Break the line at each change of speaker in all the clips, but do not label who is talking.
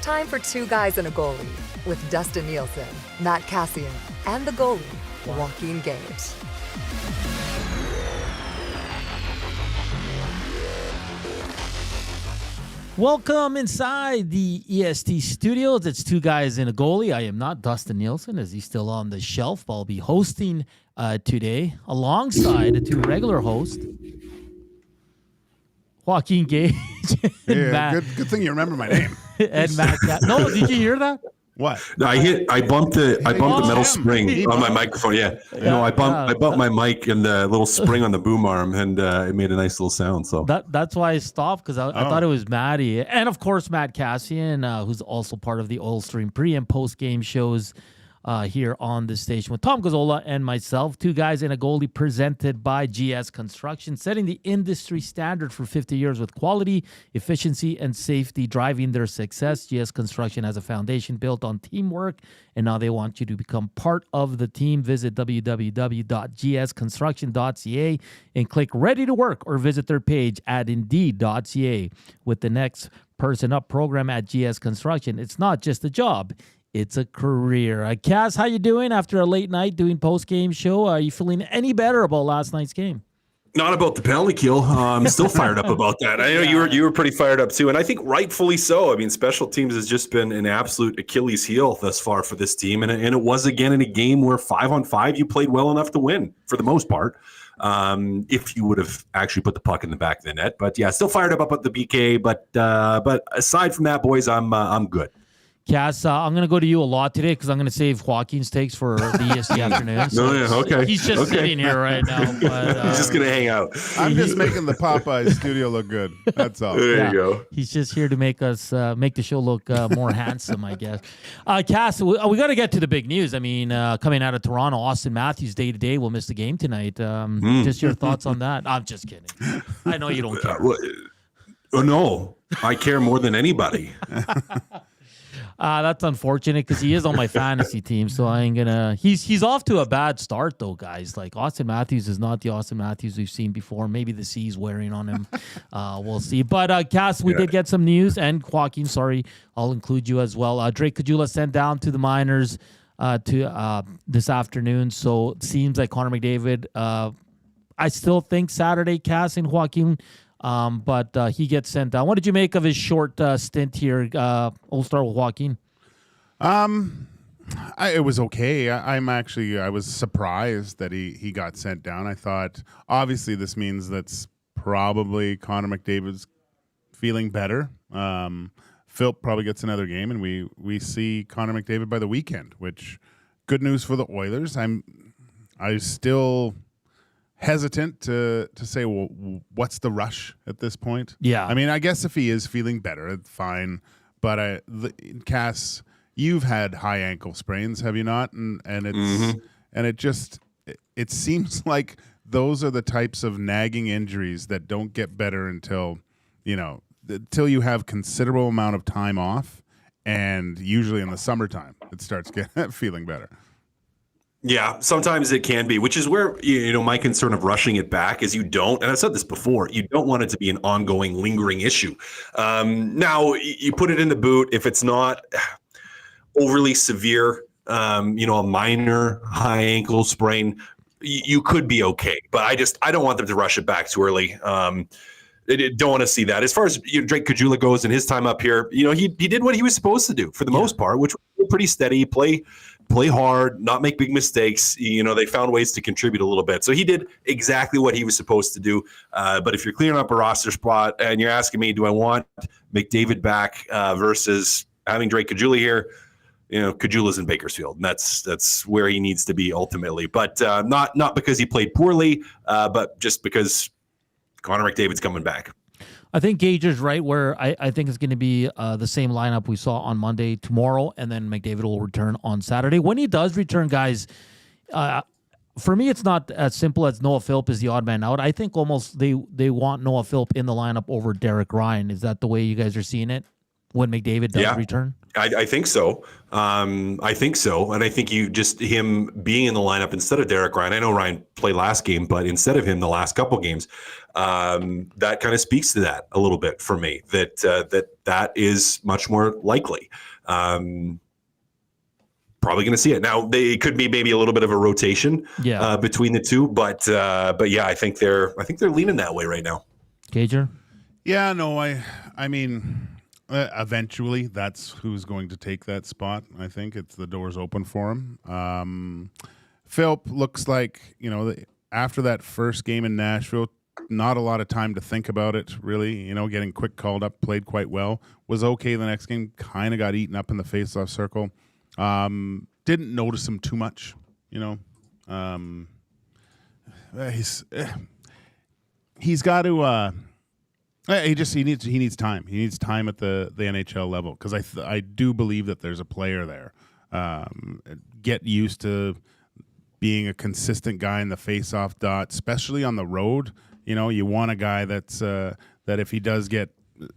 time for Two Guys and a Goalie with Dustin Nielsen, Matt Kassian, and the goalie, Joaquin Gage.
Welcome inside the EST studios. It's Two Guys and a Goalie. I am not Dustin Nielsen, as he's still on the shelf. I'll be hosting today alongside the two regular hosts, Joaquin Gage and Matt.
Good thing you remember my name.
And Matt. No, did you hear that?
What?
No, I bumped the metal spring on my microphone. No, I bumped my mic and the little spring on the boom arm, and it made a nice little sound. So
that's why I stopped, because I thought it was Maddie, and of course Matt Kassian, who's also part of the Oil Stream pre and post game shows here on the station with Tom Gazzola and myself. Two Guys and a Goalie, presented by GS Construction, setting the industry standard for 50 years with quality, efficiency, and safety driving their success. GS Construction has a foundation built on teamwork, and now they want you to become part of the team. Visit www.gsconstruction.ca and click Ready to Work, or visit their page at indeed.ca. With the Next Person Up program at GS Construction, it's not just a job, it's a career. Cass, how you doing after a late night doing post-game show? Are you feeling any better about last night's game?
not about the penalty kill. I'm still fired up about that. I know you were pretty fired up too, and I think rightfully so. I mean, special teams has just been an absolute Achilles heel thus far for this team, and it was again in a game where 5-on-5 you played well enough to win for the most part. If you would have actually put the puck in the back of the net, but yeah, still fired up about the BK. But aside from that, boys, I'm good.
Cass, I'm going to go to you a lot today because I'm going to save Joaquin's takes for the EST afternoon. So
okay.
He's just sitting here right now. But,
he's just going to hang out.
I'm just making the Popeye studio look good. That's all.
There you go.
He's just here to make us make the show look more handsome, I guess. Cass, we got to get to the big news. I mean, coming out of Toronto, Austin Matthews day-to-day will miss the game tonight. Just your thoughts on that? I'm just kidding. I know you don't care.
No, I care more than anybody.
That's unfortunate because he is on my fantasy team, so I ain't gonna. He's off to a bad start though, guys. Like Austin Matthews is not the Austin Matthews we've seen before. Maybe the C's wearing on him. We'll see. But Cass, we did get some news, and Joaquin, sorry, I'll include you as well. Drake Caggiula sent down to the minors to this afternoon. So it seems like Connor McDavid. I still think Saturday, Cass and Joaquin. But he gets sent down. What did you make of his short stint here? We'll start with Joaquin.
It was okay. I was surprised that he got sent down. I thought, obviously, this means that's probably Connor McDavid's feeling better. Phil probably gets another game, and we see Connor McDavid by the weekend, which good news for the Oilers. I still hesitant to say, well, what's the rush at this point?
Yeah.
I mean, I guess if he is feeling better, fine. But Cass, you've had high ankle sprains, have you not? And it's and it seems like those are the types of nagging injuries that don't get better until you have considerable amount of time off, and usually in the summertime it starts getting feeling better.
Yeah, sometimes it can be, which is where, my concern of rushing it back is you don't, and I've said this before, you don't want it to be an ongoing, lingering issue. Now, you put it in the boot if it's not overly severe, a minor high ankle sprain, you could be okay. But I don't want them to rush it back too early. Don't want to see that. As far as Drake Caggiula goes in his time up here, he did what he was supposed to do for the most part, which was pretty steady, play hard, not make big mistakes. They found ways to contribute a little bit. So he did exactly what he was supposed to do. But if you're clearing up a roster spot and you're asking me, do I want McDavid back versus having Drake Caggiula here? Caggiula's in Bakersfield, and that's where he needs to be ultimately. But not because he played poorly, but just because Connor McDavid's coming back.
I think Gage is right where I think it's going to be the same lineup we saw on Monday tomorrow, and then McDavid will return on Saturday. When he does return, guys, for me, it's not as simple as Noah Philp is the odd man out. I think almost they want Noah Philp in the lineup over Derek Ryan. Is that the way you guys are seeing it when McDavid does return?
I think so. I think so. And I think him being in the lineup instead of Derek Ryan. I know Ryan played last game, but instead of him the last couple games, that kind of speaks to that a little bit for me, that is much more likely. Probably going to see it. Now, it could be maybe a little bit of a rotation between the two, but yeah, I think they're leaning that way right now.
Gager?
Yeah, no, I mean, eventually that's who's going to take that spot. I think the door's open for him. Philp looks like, after that first game in Nashville, not a lot of time to think about it, really. Getting quick called up, played quite well. Was okay the next game, kind of got eaten up in the faceoff circle. Didn't notice him too much, he's got to he needs time. He needs time at the NHL level, because I do believe that there's a player there. Get used to being a consistent guy in the faceoff dot, especially on the road. You want a guy that's that if he does get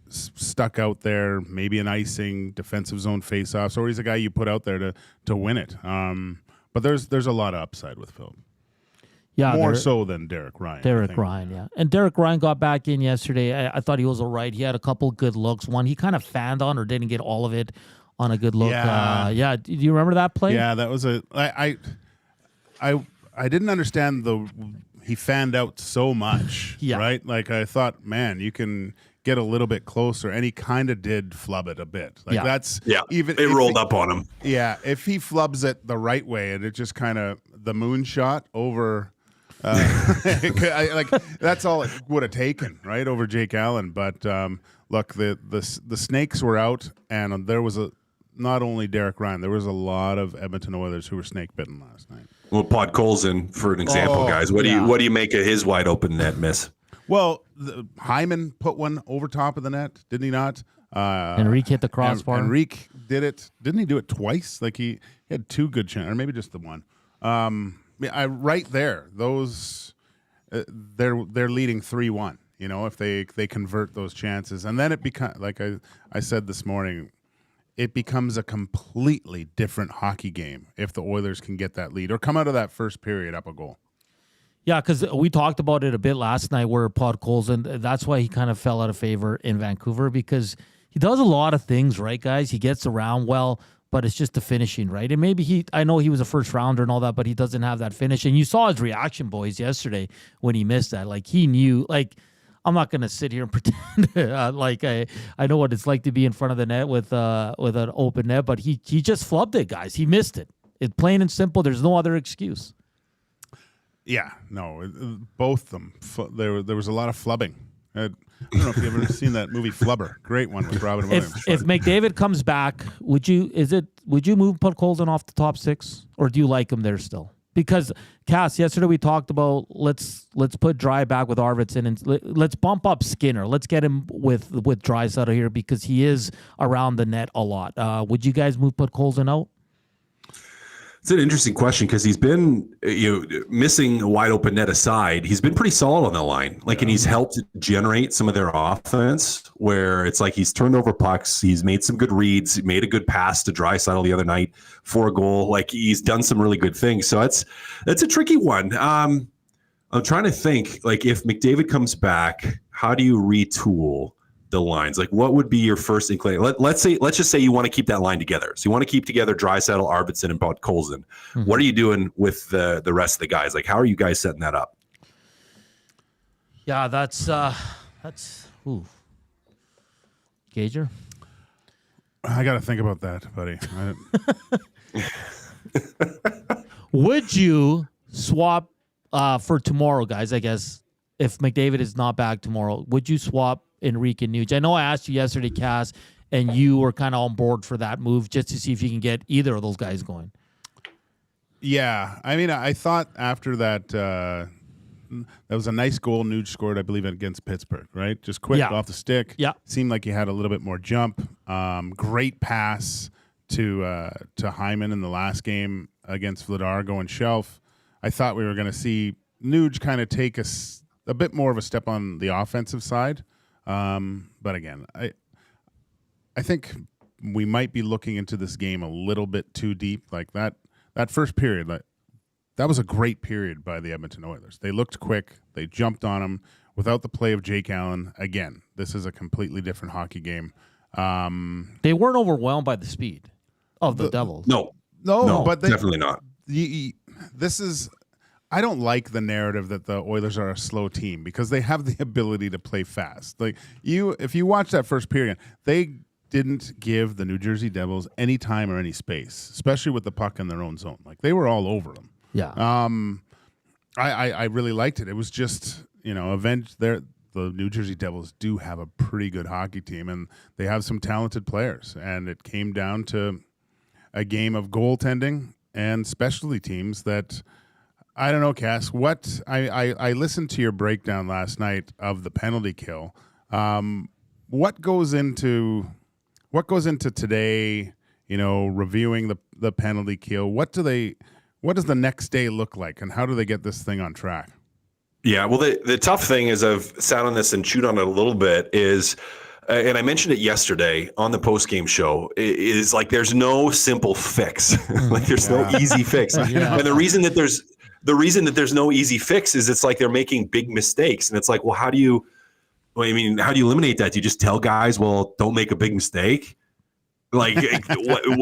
stuck out there, maybe an icing, defensive zone faceoffs, or he's a guy you put out there to win it. But there's a lot of upside with Phil.
Yeah,
more so than Derek Ryan.
Derek Ryan, yeah. And Derek Ryan got back in yesterday. I thought he was all right. He had a couple good looks. One he kind of fanned on, or didn't get all of it on a good look.
Yeah.
Do you remember that play?
Yeah, that was I didn't understand he fanned out so much.
Yeah.
Right? Like, I thought, man, you can get a little bit closer, and he kind of did flub it a bit. Like, that's even
it rolled up on him.
Yeah, if he flubs it the right way, and it just kind of the moonshot over. That's all it would have taken, right, over Jake Allen. But look, the snakes were out, and there was not only Derek Ryan, there was a lot of Edmonton Oilers who were snake bitten last night.
Well, Podkolzin, for an example, guys. What do you make of his wide open net miss?
Well, Hyman put one over top of the net, didn't he not?
Enrique hit the crossbar.
Enrique did it. Didn't he do it twice? Like, he had two good chances, or maybe just the one. Right there, those they're leading 3-1. If they convert those chances, and then it becomes, like I said this morning, it becomes a completely different hockey game if the Oilers can get that lead or come out of that first period up a goal.
Yeah, because we talked about it a bit last night, where Podkolzin, that's why he kind of fell out of favor in Vancouver, because he does a lot of things, right, guys? He gets around well, but it's just the finishing, right? And maybe I know he was a first rounder and all that, but he doesn't have that finish. And you saw his reaction, boys, yesterday when he missed that. Like, he knew, like, I'm not going to sit here and pretend like I know what it's like to be in front of the net with an open net, but he just flubbed it, guys. He missed it. It's plain and simple. There's no other excuse.
Yeah, no, both of them. There was a lot of flubbing. I don't know if you've ever seen that movie Flubber. Great one with Robin Williams.
If McDavid comes back, would you move Podkolzin off the top six, or do you like him there still? Because Cass, yesterday we talked about let's put Dry back with Arvidsson, and let's bump up Skinner. Let's get him with Draisaitl here, because he is around the net a lot. Would you guys move Podkolzin out?
It's an interesting question, because he's been, missing a wide open net aside, he's been pretty solid on the line. And he's helped generate some of their offense, where it's like he's turned over pucks, he's made some good reads, he made a good pass to Draisaitl the other night for a goal. Like, he's done some really good things. So that's a tricky one. I'm trying to think, like, if McDavid comes back, how do you retool the lines? Like, what would be your first inclination? Let's just say you want to keep that line together. So you want to keep together Draisaitl, Arvidsson, and Podkolzin. Mm-hmm. What are you doing with the rest of the guys? Like, how are you guys setting that up?
Yeah, that's Gager.
I got to think about that, buddy.
Would you swap for tomorrow, guys? I guess if McDavid is not back tomorrow, would you swap Enrique and Nuge? I know I asked you yesterday, Cass, and you were kind of on board for that move, just to see if you can get either of those guys going.
Yeah, I mean, I thought after that, that was a nice goal Nuge scored, I believe, against Pittsburgh, right? Just quick off the stick.
Yeah,
seemed like he had a little bit more jump. Great pass to Hyman in the last game against Vladar going shelf. I thought we were going to see Nuge kind of take a bit more of a step on the offensive side. But again, I think we might be looking into this game a little bit too deep. Like that first period, that was a great period by the Edmonton Oilers. They looked quick. They jumped on them without the play of Jake Allen. Again, this is a completely different hockey game.
They weren't overwhelmed by the speed of the Devils.
No,
but
definitely not.
This is. I don't like the narrative that the Oilers are a slow team because they have the ability to play fast. Like if you watch that first period, they didn't give the New Jersey Devils any time or any space, especially with the puck in their own zone. Like they were all over them.
Yeah.
I really liked it. It was just, the New Jersey Devils do have a pretty good hockey team, and they have some talented players. And it came down to a game of goaltending and specialty teams that, I don't know, Cass, I listened to your breakdown last night of the penalty kill. What goes into today, reviewing the penalty kill? What does the next day look like, and how do they get this thing on track?
Yeah, well, the tough thing is I've sat on this and chewed on it a little bit is, and I mentioned it yesterday on the post-game show, is like there's no simple fix. Like there's no easy fix.
Yeah.
And the reason that there's no easy fix is it's like they're making big mistakes. And it's like, well, how do you eliminate that? Do you just tell guys, well, don't make a big mistake? Like,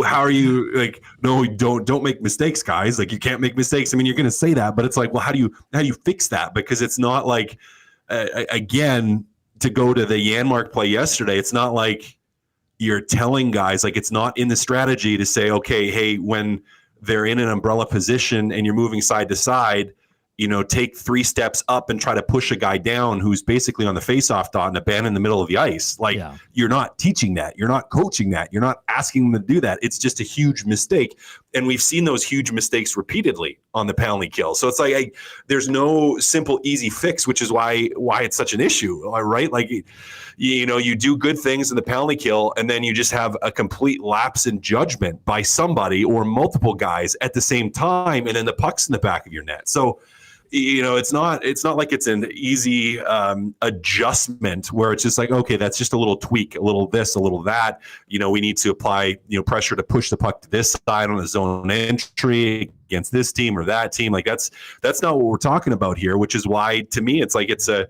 how are you like, no, don't make mistakes, guys. Like you can't make mistakes. I mean, you're going to say that, but it's like, well, how do you fix that? Because it's not like, again, to go to the Janmark play yesterday, it's not like you're telling guys, like it's not in the strategy to say, okay, hey, when they're in an umbrella position and you're moving side to side, take 3 steps up and try to push a guy down who's basically on the faceoff dot and abandon in the middle of the ice. Like You're not teaching that. You're not coaching that. You're not asking them to do that. It's just a huge mistake. And we've seen those huge mistakes repeatedly on the penalty kill. So it's like, there's no simple, easy fix, which is why it's such an issue, right? Like, you do good things in the penalty kill and then you just have a complete lapse in judgment by somebody or multiple guys at the same time. And then the puck's in the back of your net. So, it's not like it's an easy adjustment where it's just like, okay, that's just a little tweak, a little this, a little that. We need to apply, pressure to push the puck to this side on the zone entry against this team or that team. Like that's not what we're talking about here, which is why to me it's like it's a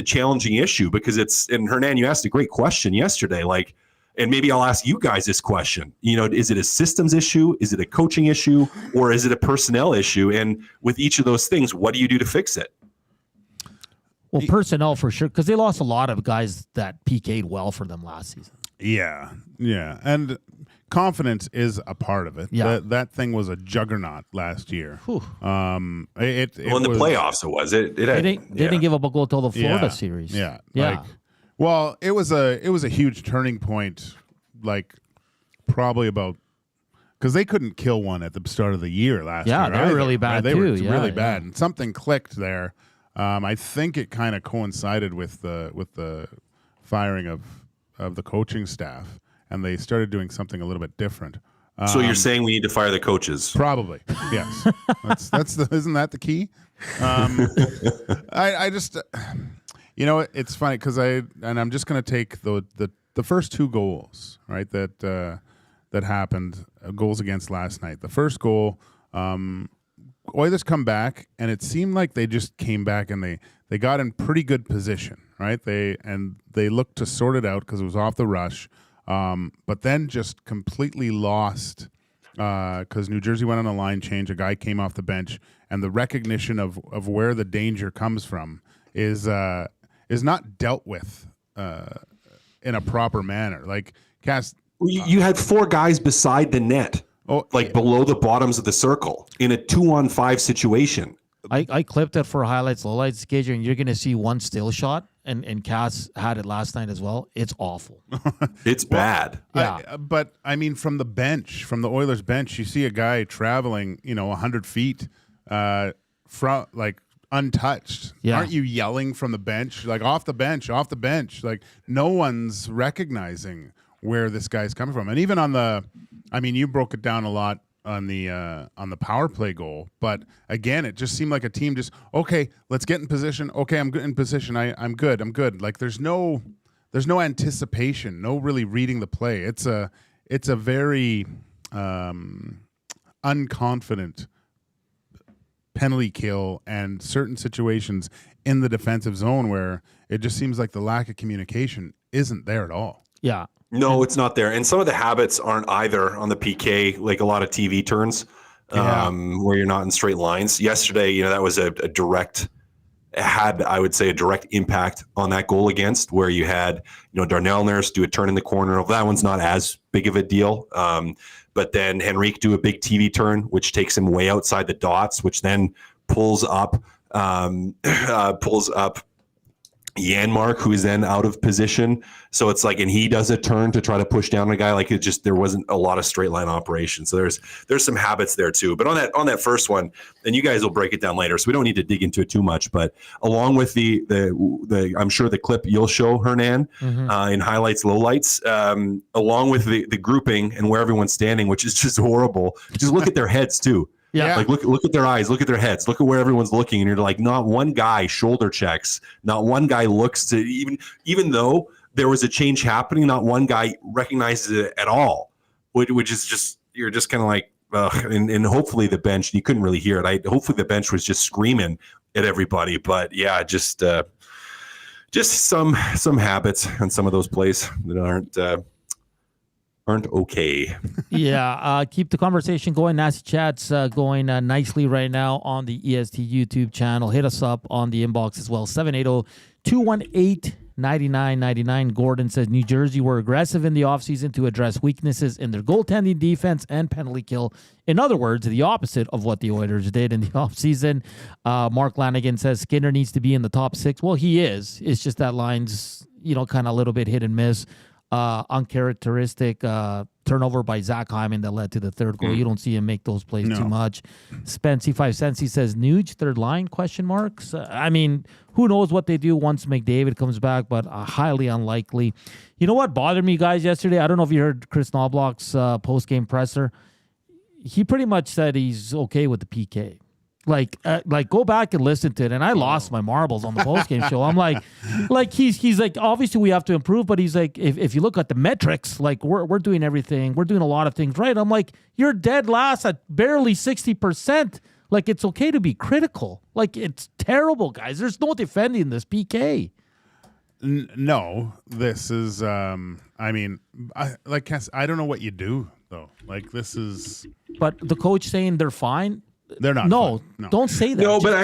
challenging issue because and Hernan, you asked a great question yesterday, like, and maybe I'll ask you guys this question. Is it a systems issue? Is it a coaching issue? Or is it a personnel issue? And with each of those things, what do you do to fix it?
Well, personnel for sure, because they lost a lot of guys that PK'd well for them last season.
Yeah. And confidence is a part of it.
Yeah.
That thing was a juggernaut last year.
Whew.
In the playoffs it was. They
didn't give up a goal till the Florida series.
Yeah.
Yeah.
Well, it was a huge turning point, like probably about because they couldn't kill one at the start of the year last year.
Yeah, they were really bad
They
too.
were
Yeah,
really bad, and something clicked there. I think it kind of coincided with the firing of the coaching staff, and they started doing something a little bit different.
So you're saying we need to fire the coaches?
Probably, yes. Isn't that the key? I just. It's funny because I'm just going to take the first 2 goals, right, that happened, goals against last night. The first goal, Oilers come back, and it seemed like they just came back and they got in pretty good position, right? They looked to sort it out because it was off the rush, but then just completely lost because New Jersey went on a line change. A guy came off the bench, and the recognition of where the danger comes from is not dealt with in a proper manner. Like, Cass,
you had 4 guys beside the net, below the bottoms of the circle in a 2-on-5 situation.
I clipped it for highlights, lowlights, Gage, and you're going to see one still shot, and Cass had it last night as well. It's awful.
It's bad.
Yeah.
But, I mean, from the Oilers bench, you see a guy traveling, 100 feet from, like, untouched.
Yeah.
Aren't you yelling from the bench, like off the bench? Like no one's recognizing where this guy's coming from. And even you broke it down a lot on the power play goal, but again, it just seemed like a team just, okay, let's get in position. Okay, I'm good in position. I'm good. Like there's no anticipation, no really reading the play. it's a very unconfident penalty kill and certain situations in the defensive zone where it just seems like the lack of communication isn't there at all.
Yeah.
No, it's not there. And some of the habits aren't either on the PK, like a lot of TV turns where you're not in straight lines. Yesterday, that was a direct I would say, a direct impact on that goal against, where you had, Darnell Nurse do a turn in the corner. That one's not as big of a deal. But then Henrique do a big TV turn, which takes him way outside the dots, which then pulls up Janmark, who is then out of position. So it's like, and he does a turn to try to push down a guy. Like, there wasn't a lot of straight line operation. So there's some habits there too. But on that first one, and you guys will break it down later, so we don't need to dig into it too much. But along with the I'm sure the clip you'll show, Hernan, in highlights, lowlights, along with the grouping and where everyone's standing, which is just horrible. Just look at their heads too.
Yeah.
Like look at their eyes, look at their heads, look at where everyone's looking, and you're like, not one guy shoulder checks, not one guy looks to even though there was a change happening, not one guy recognizes it at all, which is just, you're just kind of like, and hopefully the bench, you couldn't really hear it. Hopefully the bench was just screaming at everybody, but yeah, just some habits on some of those plays that aren't okay.
Yeah, keep the conversation going. Nasty Chat's going nicely right now on the EST YouTube channel. Hit us up on the inbox as well. 780-218-9999. Gordon says New Jersey were aggressive in the offseason to address weaknesses in their goaltending, defense, and penalty kill. In other words, the opposite of what the Oilers did in the offseason. Mark Lanigan says Skinner needs to be in the top 6. Well, he is. It's just that line's, kind of a little bit hit and miss. Uncharacteristic turnover by Zach Hyman that led to the third goal. You don't see him make those plays too much. Spency 5 cents, he says Nuge third line question marks. Who knows what they do once McDavid comes back, but highly unlikely. You know what bothered me, guys, yesterday? I don't know if you heard Chris Knobloch's post-game presser. He pretty much said he's okay with the PK. Like go back and listen to it. And I lost my marbles on the postgame show. I'm like he's like, obviously we have to improve, but he's like, if you look at the metrics, like we're doing everything. We're doing a lot of things right. I'm like, you're dead last at barely 60%. Like, it's okay to be critical. Like, it's terrible, guys. There's no defending this PK.
No, this is, I don't know what you do though. Like, this is.
But the coach saying they're fine.
They're not.
No,
no.
don't say that.
No, but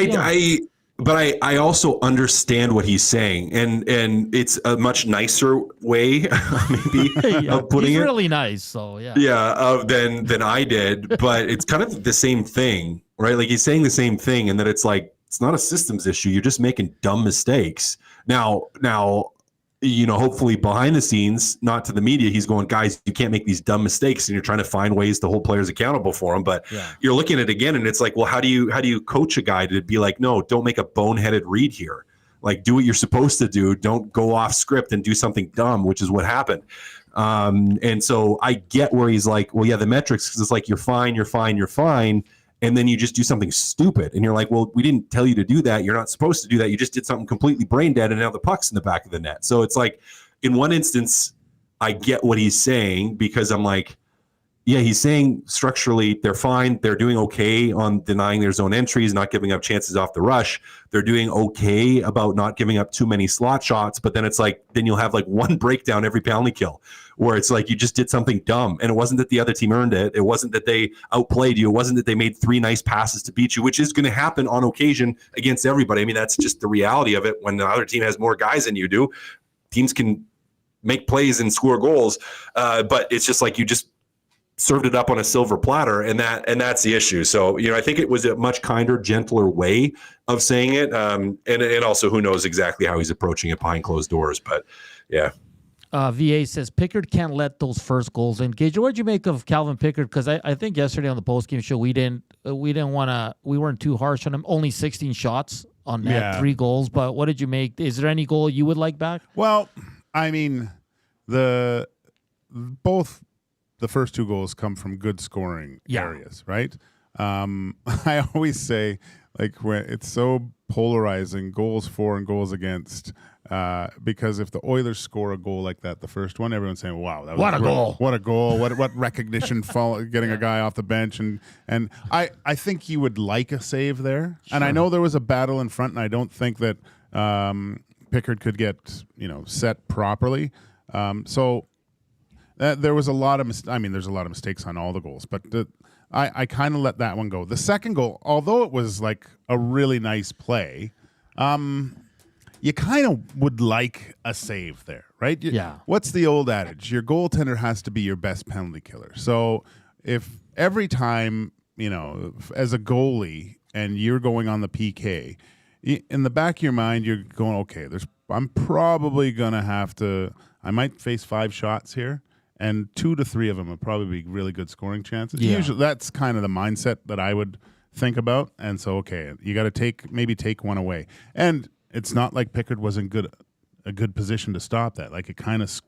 I also understand what he's saying, and it's a much nicer way, maybe, of putting
he's
it.
Really nice, so yeah.
Yeah, than I did, but it's kind of the same thing, right? Like, he's saying the same thing, and that it's like, it's not a systems issue. You're just making dumb mistakes. Now, hopefully behind the scenes, not to the media, he's going, guys, you can't make these dumb mistakes, and you're trying to find ways to hold players accountable for them. But you're looking at it again, and it's like, well, how do you coach a guy to be like, no, don't make a boneheaded read here. Like, do what you're supposed to do. Don't go off script and do something dumb, which is what happened. And so I get where he's like, well, yeah, the metrics, because it's like, you're fine. And then you just do something stupid. And you're like, well, we didn't tell you to do that. You're not supposed to do that. You just did something completely brain dead, and now the puck's in the back of the net. So it's like, in one instance, I get what he's saying, because I'm like, yeah, he's saying structurally they're fine. They're doing okay on denying their zone entries, not giving up chances off the rush. They're doing okay about not giving up too many slot shots. But then it's like, then you'll have like one breakdown every penalty kill, where it's like, you just did something dumb. And it wasn't that the other team earned it. It wasn't that they outplayed you. It wasn't that they made 3 nice passes to beat you, which is going to happen on occasion against everybody. I mean, that's just the reality of it. When the other team has more guys than you do, teams can make plays and score goals. But it's just like, you just served it up on a silver platter, and that's the issue. So, I think it was a much kinder, gentler way of saying it. And also, who knows exactly how he's approaching it behind closed doors, but yeah.
VA says Pickard can't let those first goals in. Gage, what did you make of Calvin Pickard? Because I think yesterday on the postgame show we weren't too harsh on him. Only 16 shots on net, 3 goals. But what did you make? Is there any goal you would like back?
Well, I mean, both the first 2 goals come from good scoring areas, right? I always say, like, when it's so polarizing, goals for and goals against, because if the Oilers score a goal like that, the first one, everyone's saying, "Wow, that was
What a goal.
What a goal! What recognition! Getting a guy off the bench." And I think he would like a save there. Sure. And I know there was a battle in front, and I don't think that Pickard could get set properly. So there was a lot of there's a lot of mistakes on all the goals, but I kind of let that one go. The second goal, although it was like a really nice play, you kind of would like a save there, right?
Yeah.
What's the old adage? Your goaltender has to be your best penalty killer. So if every time, as a goalie and you're going on the PK, in the back of your mind, you're going, okay, I'm probably going to have to, I might face 5 shots here, and 2 to 3 of them would probably be really good scoring chances.
Yeah.
Usually that's kind of the mindset that I would think about. And so, okay, you got to maybe take one away. And it's not like Pickard was in a good position to stop that. Like it kind of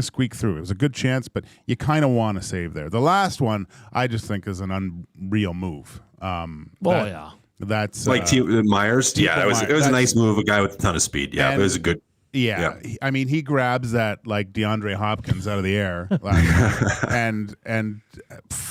squeaked through. It was a good chance, but you kind of want to save there. The last one, I just think is an unreal move. That's
like Myers. Yeah, it was a nice move. A guy with a ton of speed. Yeah, it was a good.
Yeah, I mean, he grabs that like DeAndre Hopkins out of the air, and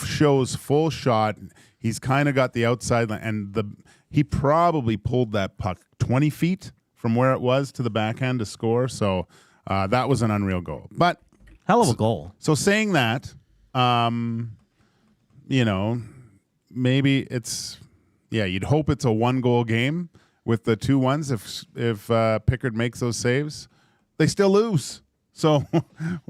shows full shot. He's kind of got the outside line, and he probably pulled that puck 20 feet from where it was to the backhand to score. So that was an unreal goal. But
hell of a goal.
So saying that, maybe it's you'd hope it's a 1-goal game with the 2-1s. If Pickard makes those saves, they still lose. So,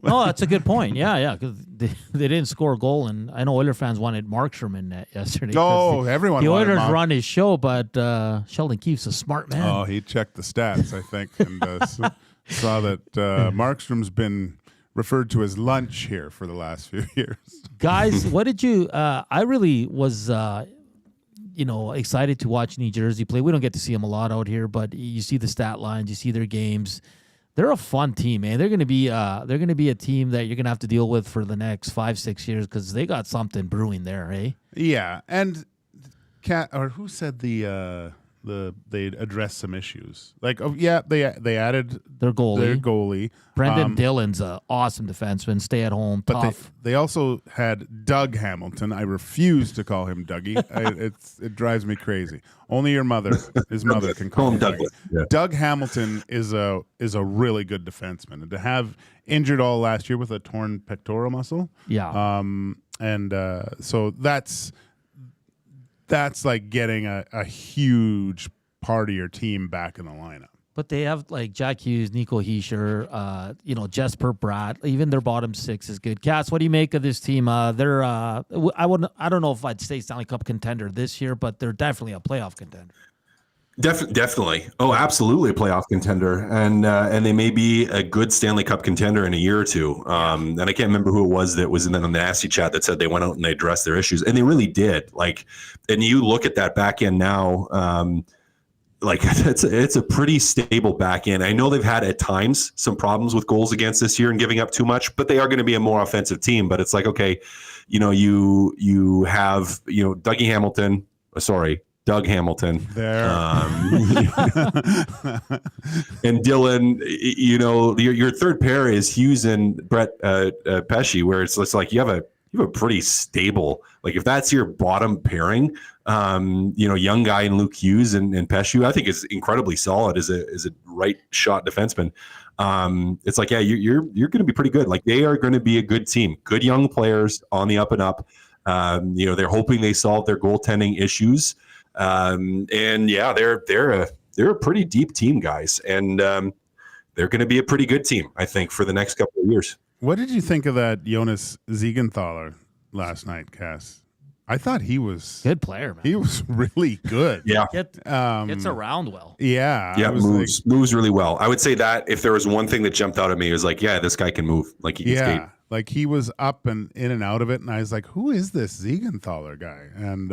oh, that's a good point. Yeah, because they didn't score a goal, and I know Oilers fans wanted Markstrom yesterday.
Oh, everyone.
The Oilers run his show, but Sheldon Keefe's a smart man.
Oh, he checked the stats, I think, and saw that Markstrom's been referred to as lunch here for the last few years.
Guys, what did you? I really was. Excited to watch New Jersey play. We don't get to see them a lot out here, but you see the stat lines, you see their games. They're a fun team, man. They're going to be a team that you're going to have to deal with for the next 5-6 years because they got something brewing there, eh?
Yeah, and who said they addressed some issues? Like, they added
their
goalie.
Brendan Dillon's an awesome defenseman, stay at home,
but
tough.
They also had Doug Hamilton. I refuse to call him Dougie. It drives me crazy. Only his mother can call him Douglas. Yeah. Doug Hamilton is a really good defenseman, and to have injured all last year with a torn pectoral muscle.
Yeah.
So that's like getting a huge part of your team back in the lineup.
But they have like Jack Hughes, Nico Hischier, Jesper Bratt. Even their bottom 6 is good. Cass, what do you make of this team? They're I don't know if I'd say Stanley Cup contender this year, but they're definitely a playoff contender.
Definitely. Oh, absolutely a playoff contender. And they may be a good Stanley Cup contender in a year or two. And I can't remember who it was that was in the nasty chat that said they went out and they addressed their issues. And they really did. Like, and you look at that back end now, it's a pretty stable back end. I know they've had at times some problems with goals against this year and giving up too much, but they are going to be a more offensive team. But it's like, okay, you have, Doug Hamilton
there,
and Dylan. Your third pair is Hughes and Brett Pesce, where it's like you have a pretty stable. Like if that's your bottom pairing, young guy in Luke Hughes and Pesce, I think is incredibly solid as a right shot defenseman. It's like you're going to be pretty good. Like they are going to be a good team, good young players on the up and up. They're hoping they solve their goaltending issues. They're a pretty deep team, guys, and they're going to be a pretty good team, I think, for the next couple of years.
What did you think of that Jonas Siegenthaler last night, Cass? I thought he was
good player, man.
He was really good.
Yeah,
gets around well.
Yeah,
moves really well. I would say that if there was one thing that jumped out at me, it was like, this guy can move. Like he can skate.
Like he was up and in and out of it, and I was like, who is this Siegenthaler guy? And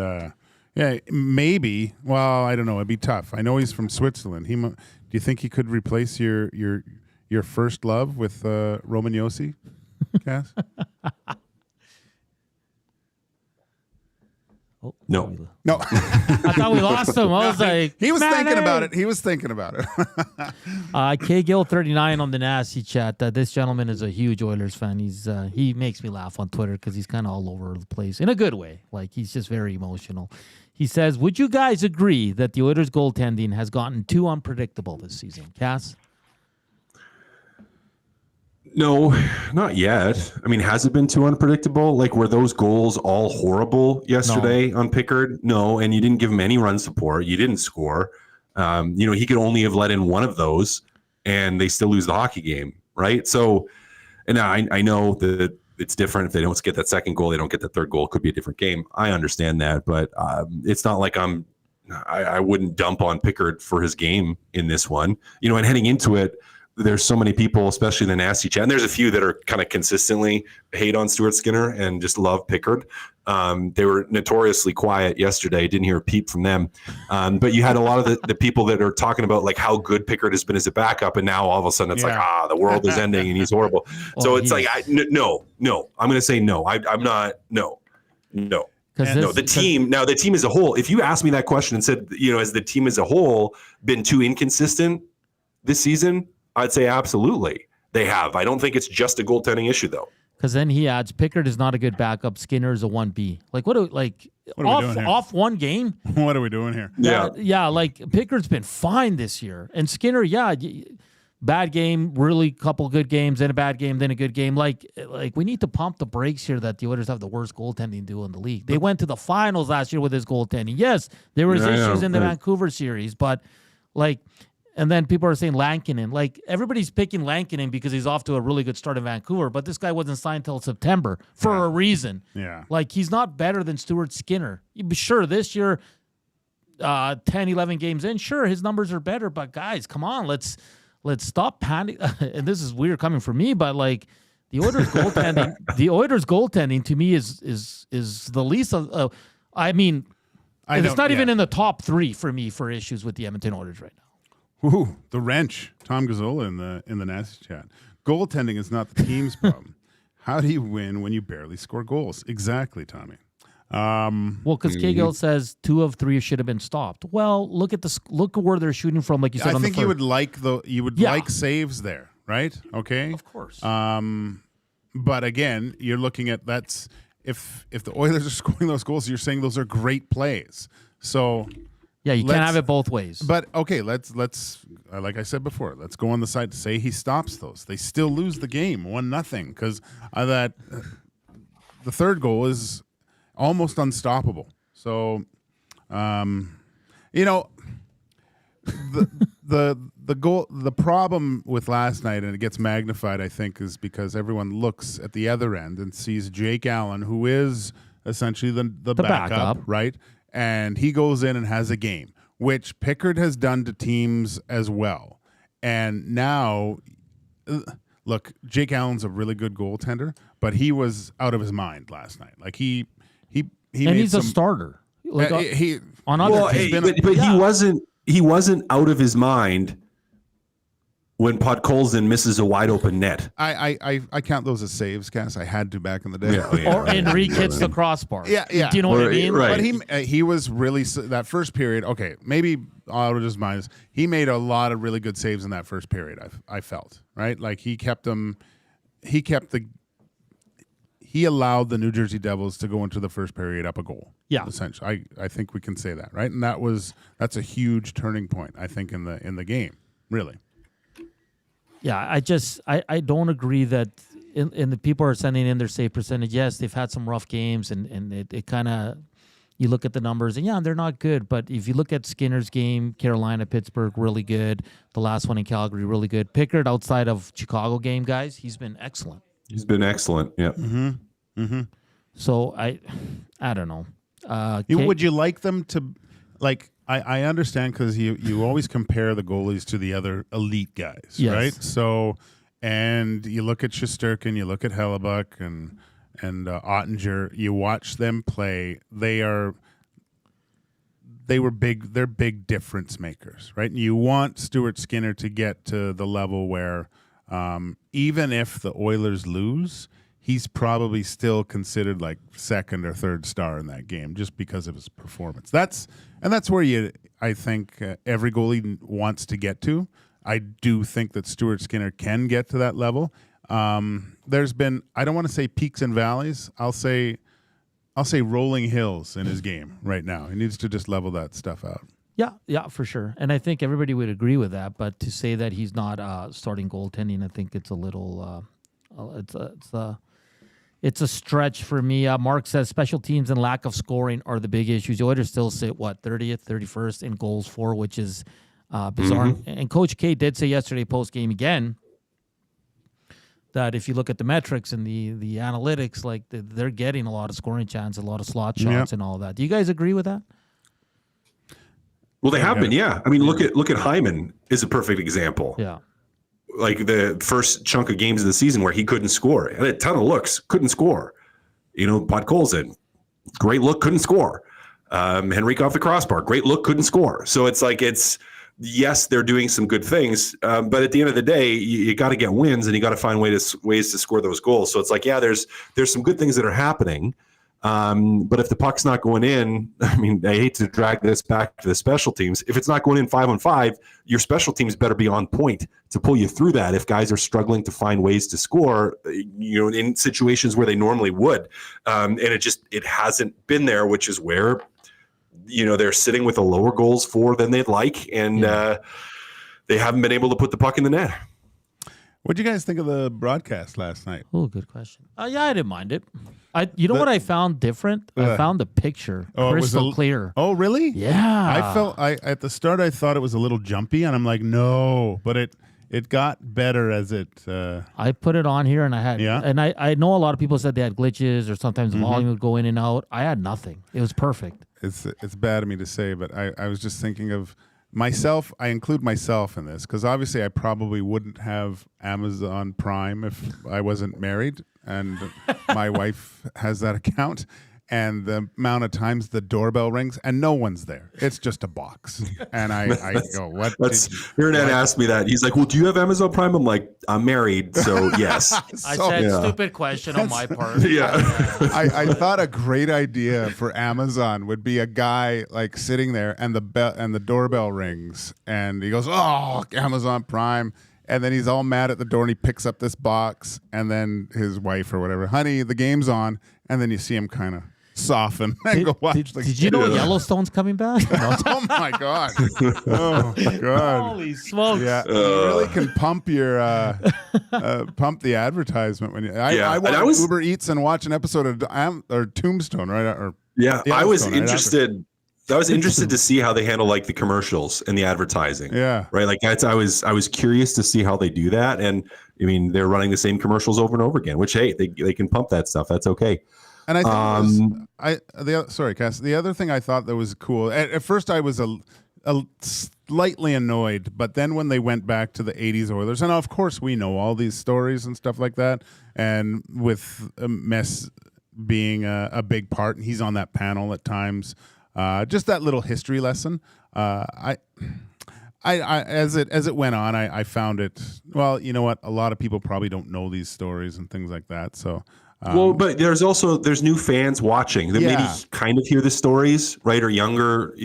maybe. Well, I don't know. It'd be tough. I know he's from Switzerland. Do you think he could replace your first love with Roman Josi, Cass?
Oh,
No.
No.
I thought we lost him. I was like,
He was
man,
thinking about
hey.
it. He was thinking about it.
Kgill39 on the nasty chat. This gentleman is a huge Oilers fan. He makes me laugh on Twitter because he's kind of all over the place in a good way. Like, he's just very emotional. He says, would you guys agree that the Oilers goaltending has gotten too unpredictable this season? Cass?
No, not yet. I mean, has it been too unpredictable? Like, were those goals all horrible yesterday on Pickard? No, and you didn't give him any run support. You didn't score. He could only have let in one of those, and they still lose the hockey game, right? So, and I know that it's different. If they don't get that second goal, they don't get the third goal. It could be a different game. I understand that, but it's not like I wouldn't dump on Pickard for his game in this one. And heading into it, there's so many people, especially in the nasty chat, and there's a few that are kind of consistently hate on Stuart Skinner and just love Pickard. They were notoriously quiet yesterday. Didn't hear a peep from them. But you had a lot of the people that are talking about like how good Pickard has been as a backup, and now all of a sudden it's like, the world is ending and he's horrible. So it's like, no. I'm going to say no. I'm not. No. The team as a whole. If you asked me that question and said, has the team as a whole been too inconsistent this season? I'd say absolutely they have. I don't think it's just a goaltending issue, though.
Because then he adds, Pickard is not a good backup. Skinner is a 1B. Like, what are we doing here? Off one game?
What are we doing here?
Yeah, like, Pickard's been fine this year. And Skinner, bad game, really couple good games, then a bad game, then a good game. Like we need to pump the brakes here that the Oilers have the worst goaltending duo in the league. They went to the finals last year with his goaltending. Yes, there was issues in the Vancouver series, but, like... And then people are saying Lankinen. Like, everybody's picking Lankinen because he's off to a really good start in Vancouver, but this guy wasn't signed till September for a reason. Yeah. Like, he's not better than Stuart Skinner. Sure, this year, 10, 11 games in, sure, his numbers are better, but guys, come on, let's stop panicking. And this is weird coming from me, but, like, the Oilers goaltending to me is the least of it's not even in the top 3 for me for issues with the Edmonton Oilers right now.
Ooh, the wrench. Tom Gazzola in the nasty chat. Goaltending is not the team's problem. How do you win when you barely score goals? Exactly, Tommy.
Because Kgill says 2 of 3 should have been stopped. Well, look at where they're shooting from, like you said.
I think you would like saves there, right? Okay,
of course.
But again, you're looking at if the Oilers are scoring those goals, you're saying those are great plays. So.
Yeah, you can't have it both ways.
But okay, let's like I said before, let's go on the side to say he stops those. They still lose the game 1-0 because the third goal is almost unstoppable. So, the goal, the problem with last night, and it gets magnified, I think, is because everyone looks at the other end and sees Jake Allen, who is essentially the backup, right? And he goes in and has a game, which Pickard has done to teams as well. And now, look, Jake Allen's a really good goaltender, but he was out of his mind last night. Like he
and he's a starter. Like
he wasn't out of his mind when Podkolzin misses a wide open net.
I count those as saves, Cass. I had to back in the day.
Or Enrique hits the crossbar.
Yeah.
Do you know what I mean?
Right. But he was really that first period. Okay, maybe I'll just minus. He made a lot of really good saves in that first period. I felt right. Like he allowed the New Jersey Devils to go into the first period up a goal.
Yeah,
essentially, I think we can say that, right? And that's a huge turning point, I think, in the game, really.
Yeah, I don't agree that in the people are sending in their save percentage. Yes, they've had some rough games, and it kind of, you look at the numbers, and they're not good. But if you look at Skinner's game, Carolina, Pittsburgh, really good. The last one in Calgary, really good. Pickard, outside of Chicago game, guys, he's been excellent.
He's been excellent, yeah.
Mm-hmm. Mm-hmm.
So I don't know.
Would you like them to, like, I understand because you always compare the goalies to the other elite guys,
yes.
right? So, and you look at Shesterkin, you look at Hellebuck and Ottinger. You watch them play; they're big difference makers, right? And you want Stuart Skinner to get to the level where, even if the Oilers lose, he's probably still considered like second or third star in that game just because of his performance. That's where I think every goalie wants to get to. I do think that Stuart Skinner can get to that level. There's been, I don't want to say peaks and valleys. I'll say rolling hills in his game right now. He needs to just level that stuff out.
Yeah, for sure. And I think everybody would agree with that. But to say that he's not starting goaltending, I think it's a little, it's a stretch for me. Mark says special teams and lack of scoring are the big issues. The Oilers still sit 30th, 31st in goals for, which is bizarre.
Mm-hmm.
And Coach K did say yesterday post game again that if you look at the metrics and the analytics, like they're getting a lot of scoring chances, a lot of slot shots, and all that. Do you guys agree with that?
Well, they have been, yeah. I mean, look at Hyman is a perfect example.
Yeah.
Like the first chunk of games of the season where he couldn't score. Had a ton of looks, couldn't score. Podkolzin, great look, couldn't score. Henrique off the crossbar, great look, couldn't score. So it's like yes, they're doing some good things, but at the end of the day, you got to get wins and you got to find ways to score those goals. So it's like, yeah, there's some good things that are happening. But if the puck's not going in, I mean, I hate to drag this back to the special teams. If it's not going in 5-on-5, your special teams better be on point to pull you through that. If guys are struggling to find ways to score, in situations where they normally would, and it hasn't been there, which is where, they're sitting with a lower goals for than they'd like, and they haven't been able to put the puck in the net.
What did you guys think of the broadcast last night?
Oh, good question. Yeah, I didn't mind it. What I found different? I found the picture crystal clear.
Oh, really?
Yeah.
At the start I thought it was a little jumpy, and I'm like, no, but it got better as it.
I put it on here, and I had, and I know a lot of people said they had glitches or sometimes the volume would go in and out. I had nothing. It was perfect.
It's bad of me to say, but I was just thinking of myself. I include myself in this because obviously I probably wouldn't have Amazon Prime if I wasn't married, and my wife has that account. And the amount of times the doorbell rings and no one's there. It's just a box. And I go, what?
Hernan asked me that. He's like, well, do you have Amazon Prime? I'm like, I'm married, so yes.
I said stupid question on my part.
Yeah.
I thought a great idea for Amazon would be a guy like sitting there and the doorbell rings and he goes, oh, Amazon Prime. And then he's all mad at the door and he picks up this box, and then his wife or whatever, honey, the game's on. And then you see him kind of soften and go watch.
Did you know Yellowstone's coming back?
Oh my god! Oh my god!
Holy smokes!
Yeah, you really can pump your pump the advertisement when you. I went Uber Eats and watch an episode of Tombstone, right?
I was interested. I was interested to see how they handle like the commercials and the advertising.
Yeah.
Right. Like I was curious to see how they do that. And I mean, they're running the same commercials over and over again, which, hey, they can pump that stuff. That's okay.
And I think sorry, Cass. The other thing I thought that was cool. At first, I was a slightly annoyed, but then when they went back to the '80s Oilers, and of course we know all these stories and stuff like that, and with Mess being a big part, and he's on that panel at times. Just that little history lesson. I as it went on, I found it. Well, you know what? A lot of people probably don't know these stories and things like that. So.
But there's new fans watching that maybe kind of hear the stories, right? Or younger,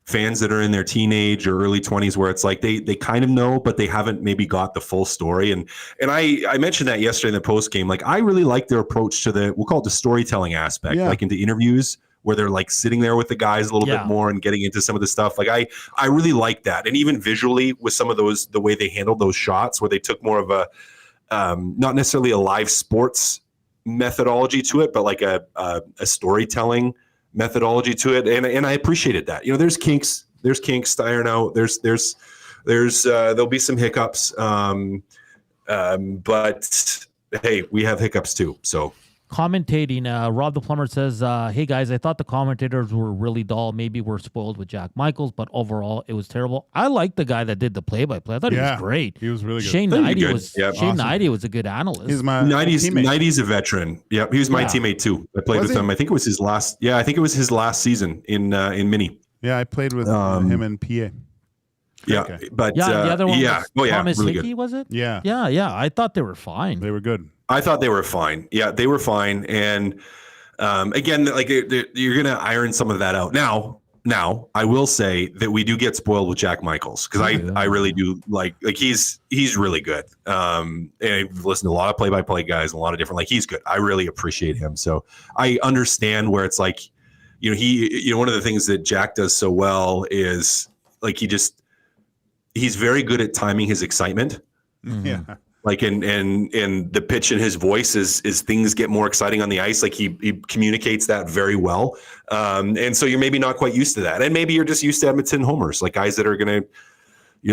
fans that are in their teenage or early 20s where it's like they kind of know, but they haven't maybe got the full story. And I mentioned that yesterday in the post game. Like I really like their approach to we'll call it the storytelling aspect, like into interviews where they're like sitting there with the guys a little bit more and getting into some of the stuff. Like I really like that. And even visually with some of those, the way they handled those shots where they took more of a, not necessarily a live sports methodology to it, but like a storytelling methodology to it, and I appreciated that. There's kinks to iron out. There'll be some hiccups, but hey, we have hiccups too. So
commentating, Rob the Plumber says, hey guys, I thought the commentators were really dull. Maybe we're spoiled with Jack Michaels, but overall it was terrible. I liked the guy that did the play-by-play. I thought he was great.
He was really good.
Shane Knighty was a good analyst.
He's my
Knighty's a veteron. Yeah, he was my teammate too. I played with him. I think it was his last. Yeah, I think it was his last season in Mini.
Yeah, I played with him in PA.
Yeah,
okay.
But
the other one was
Thomas
really
Hickey,
good. Was it?
Yeah.
I thought they were fine.
They were good.
I thought they were fine. Yeah, they were fine. And again, like you're going to iron some of that out. Now, I will say that we do get spoiled with Jack Michaels because I really do like he's really good. And I've listened to a lot of play-by-play guys and a lot of different, like he's good. I really appreciate him. So I understand where it's like, one of the things that Jack does so well is like he's very good at timing his excitement.
Mm-hmm. Yeah.
Like and the pitch in his voice is things get more exciting on the ice. Like he communicates that very well. And so you're maybe not quite used to that. And maybe you're just used to Edmonton homers, like guys that are going to,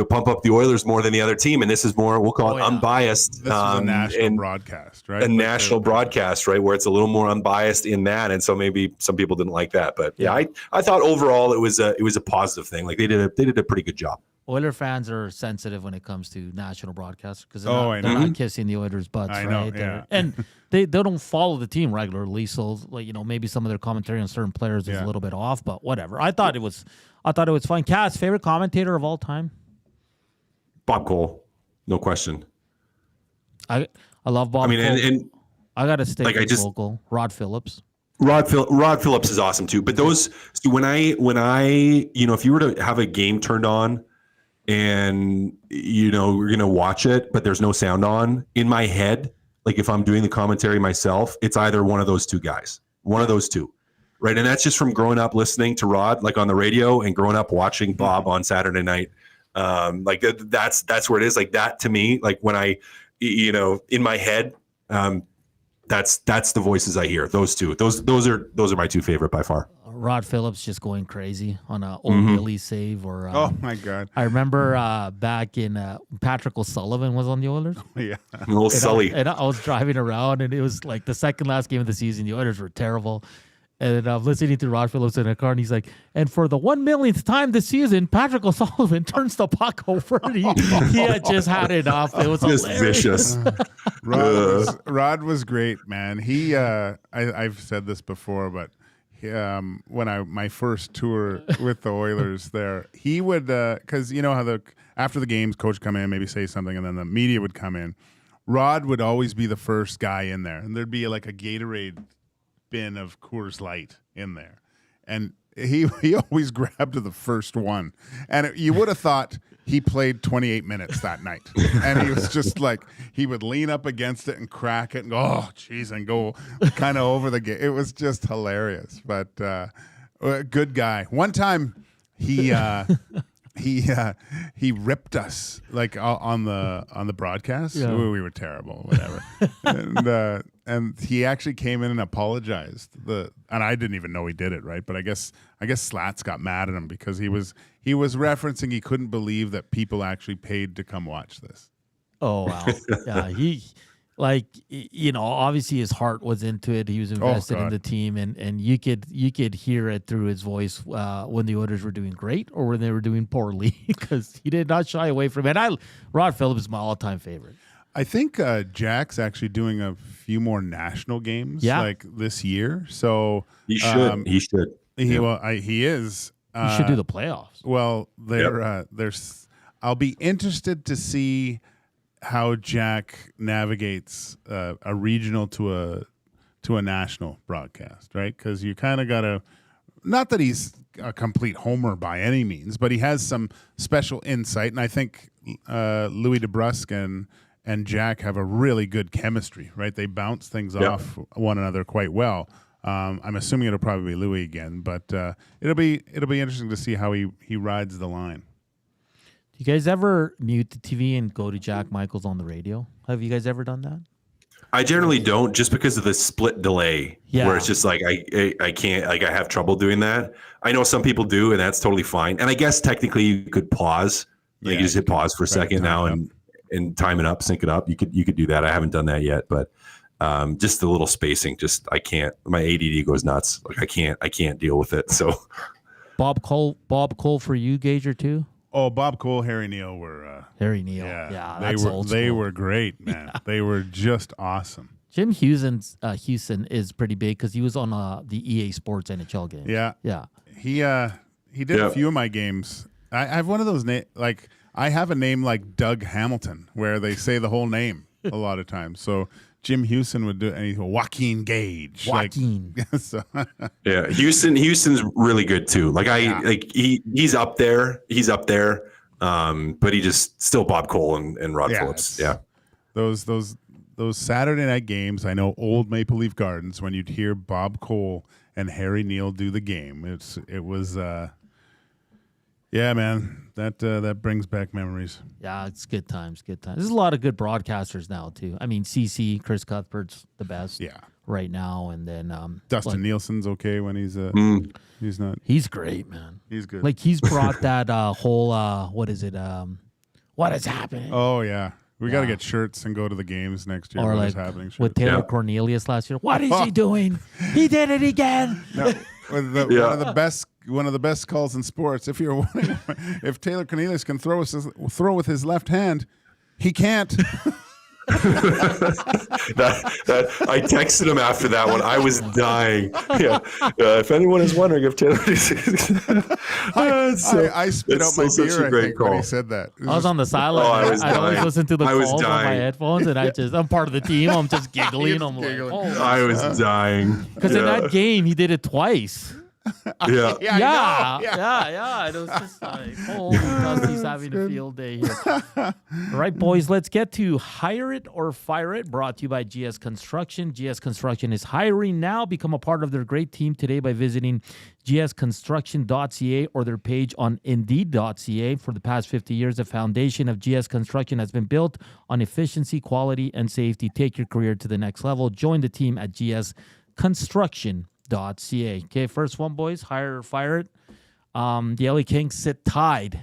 pump up the Oilers more than the other team. And this is more, we'll call it unbiased.
This is a national broadcast, right?
A national broadcast, right? Where it's a little more unbiased in that. And so maybe some people didn't like that, but yeah, I thought overall it was a positive thing. Like they did a pretty good job.
Oiler fans are sensitive when it comes to national broadcasts because they're
I know.
not kissing the Oilers' butts,
I
right?
know, yeah.
And they don't follow the team regularly, so maybe some of their commentary on certain players is a little bit off, but whatever. I thought it was fine. Cass, favorite commentator of all time?
Bob Cole, no question.
I love Bob.
I mean,
Cole.
and
I got to stick
like,
with local. Rod Phillips.
Rod Phillips is awesome too. But those when I if you were to have a game turned on and we're gonna watch it, but there's no sound on, in my head, like if I'm doing the commentary myself, it's either one of those two guys, one of those two, right? And that's just from growing up listening to Rod, like on the radio, and growing up watching Bob on Saturday night. Like that's where it is. Like that to me, like when I, in my head, that's the voices I hear. Those two, those are my two favorite by far.
Rod Phillips just going crazy on a old Billy save, or
oh my God!
I remember back in Patrick O'Sullivan was on the Oilers.
Yeah,
little Sully.
And I was driving around, and it was like the second last game of the season. The Oilers were terrible. And I'm listening to Rod Phillips in a car, and he's like, and for the 1 millionth time this season, Patrick O'Sullivan turns the puck over. And he had just had enough. It was
just
hilarious.
vicious.
Rod was great, man. He, I've said this before, but when my first tour with the Oilers there, he would, because you know how after the games, coach come in, maybe say something, and then the media would come in. Rod would always be the first guy in there, and there'd be like a Gatorade bin of Coors Light in there, and he always grabbed the first one, and you would have thought he played 28 minutes that night, and he was just like, he would lean up against it and crack it and go, oh geez, and go kind of over the game. It was just hilarious, but good guy. One time he ripped us like on the broadcast.
Yeah.
We were terrible, whatever. And he actually came in and apologized. And I didn't even know he did it, right? But I guess Slats got mad at him because he was referencing he couldn't believe that people actually paid to come watch this.
Oh wow, yeah. He obviously his heart was into it. He was invested in the team, and you could hear it through his voice when the Oilers were doing great or when they were doing poorly, because he did not shy away from it. Rod Phillips is my all-time favorite.
I think Jack's actually doing a few more national games like this year. So
he should. He
is.
You should do the playoffs.
Well, there's. I'll be interested to see how Jack navigates a regional to a national broadcast, right? Because you kind of got to. Not that he's a complete homer by any means, but he has some special insight, and I think Louis DeBrusque and Jack have a really good chemistry, right? They bounce things off one another quite well. I'm assuming it'll probably be Louis again, but it'll be interesting to see how he rides the line.
Do you guys ever mute the TV and go to Jack Michaels on the radio? Have you guys ever done that?
I generally don't, just because of the split delay, where it's just like I can't, like I have trouble doing that. I know some people do, and that's totally fine. And I guess technically you could pause. Like you just hit pause for a second now and time it up, sync it up. You could do that. I haven't done that yet, but just the little spacing, just I can't. My ADD goes nuts. Like I can't deal with it. So
Bob Cole for you, Gage, or two?
Oh, Bob Cole, Harry Neal were
Harry Neal. Yeah, that's old school.
They were great, man. Yeah. They were just awesome.
Jim Houston is pretty big because he was on the EA Sports NHL games.
Yeah. He did a few of my games. I have one of those I have a name like Doug Hamilton where they say the whole name a lot of times. So Jim Houston would do it, and he'd go, Joaquin Gage.
Joaquin.
Like, so,
Yeah, Houston's really good too. Like he's up there. He's up there. But he just still Bob Cole and Rod Phillips. Yeah.
Those Saturday night games, I know old Maple Leaf Gardens, when you'd hear Bob Cole and Harry Neal do the game. It was yeah, man. That brings back memories.
Yeah, it's good times, good times. There's a lot of good broadcasters now too. I mean, CC, Chris Cuthbert's the best right now, and then
Dustin Nielsen's okay when he's not.
He's great, man.
He's good.
Like he's brought that whole what is it? What is happening?
Oh yeah. We got to get shirts and go to the games next year.
Or
what
like
is happening shirts.
with Taylor Cornelius last year. What is he doing? He did it again.
No, one of the best calls in sports. If you're wondering, if Taylor Cornelius can throw with his left hand, he can't.
that I texted him after that one. I was dying. Yeah. If anyone is wondering if Taylor,
I spit out my beer. I think when he said that.
I was on the sideline. I always listen to the calls on my headphones, and I'm part of the team. I'm just giggling. I'm like,
I was dying
because in that game he did it twice.
Yeah.
It was just like, oh, Dusty's having a field day here. All right, boys, let's get to Hire It or Fire It, brought to you by GS Construction. GS Construction is hiring now. Become a part of their great team today by visiting gsconstruction.ca or their page on indeed.ca. For the past 50 years, the foundation of GS Construction has been built on efficiency, quality, and safety. Take your career to the next level. Join the team at GS Construction.ca. Okay, first one, boys. Hire or fire it. The LA Kings sit tied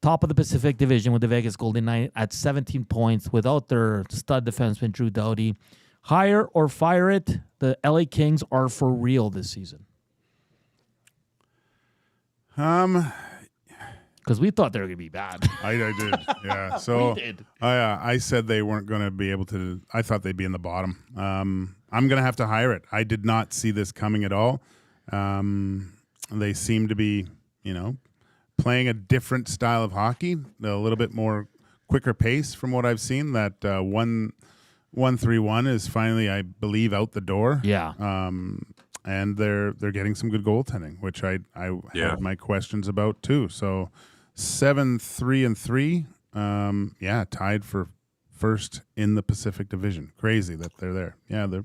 top of the Pacific Division with the Vegas Golden Knights at 17 points without their stud defenseman Drew Doughty. Hire or fire it. The LA Kings are for real this season. Because we thought they were going to be bad.
I did, yeah. So I said they weren't going to be able to. I thought they'd be in the bottom. I'm going to have to hire it. I did not see this coming at all. They seem to be, playing a different style of hockey, a little bit more quicker pace from what I've seen. That 1-3-1 is finally, I believe, out the door.
Yeah.
And they're getting some good goaltending, which I have my questions about too. So 7-3-3, tied for first in the Pacific Division. Crazy that they're there. Yeah, they're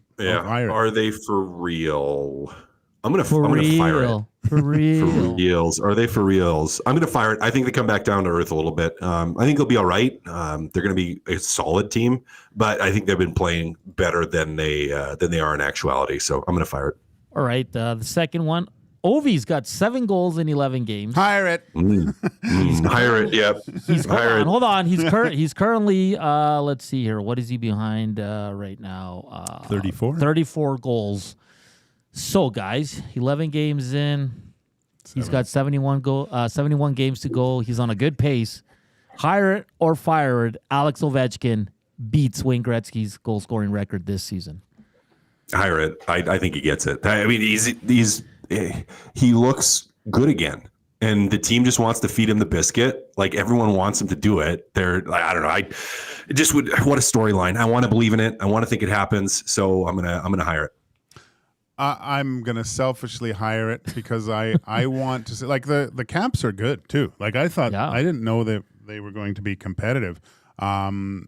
Are they for real? I'm gonna fire it.
For real.
For reals. Are they for reals? I'm gonna fire it. I think they come back down to earth a little bit. I think they'll be all right. They're gonna be a solid team, but I think they've been playing better than they are in actuality. So I'm gonna fire it.
All right, the second one. Ovi's got 7 goals in 11 games.
Hire it.
Hire it. Yep.
Hold on. He's currently. Let's see here. What is he behind right now?
34.
34 goals. So, guys, 11 games in. He's got 71 games to go. He's on a good pace. Hire it or fire it. Alex Ovechkin beats Wayne Gretzky's goal scoring record this season.
Hire it. I think he gets it. I mean, he looks good again, and the team just wants to feed him the biscuit. Like everyone wants him to do it. I don't know. What a storyline. I want to believe in it. I want to think it happens. So I'm gonna hire it.
I'm gonna selfishly hire it because I want to see, like, the Caps are good too. Like I thought, I didn't know that they were going to be competitive. The